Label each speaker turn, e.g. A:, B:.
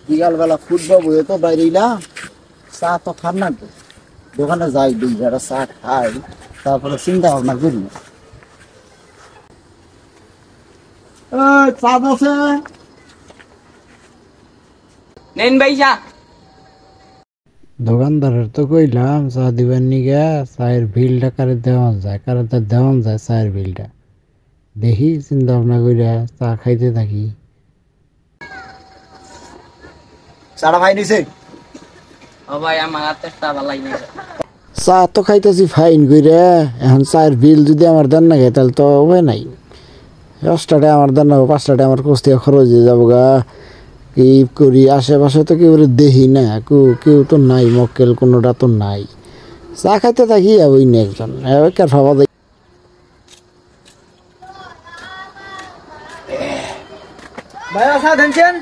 A: বিকালবেলা ফুটবল বইয়ে তো বাইরেইলাম, চা তো খান না তো, দোকানে যাই দুই যারা চা খাই, তারপরে চিন্তা ভাবনা করি। চা আছে
B: নেন ভাই চা।
C: দোকানদারের তো কইলাম চা দিবেন নিগা, চায়ের বিলটা কারে দেওয়া যায়, কারে তো দেওয়া যায় চায়ের বিলটা। দেখি চিন্তা ভাবনা কইরা চা খাইতে থাকি।
A: চাটা ভাই নিছে।
B: ও ভাই আমার হাতে চা ভালো লাগে না।
C: চা তো খাইতেছি ফাইন কইরা, এখন চায়ের বিল যদি আমার দেন না খাই তাহলে তো উপায় নাই। 10টাটা আমার দেন না, 5টাটা আমার কোস্তিয়া খরচ হয়ে যাবো গা। কি করি, আশেপাশে তো কেউ দেখি না, কেউ তো নাই, মক্কেল কোনোটা তো নাই। চা খাইতে থাকি ওই নিয়ে একজন ভাবা দেয়।
B: ভাই চা দেন।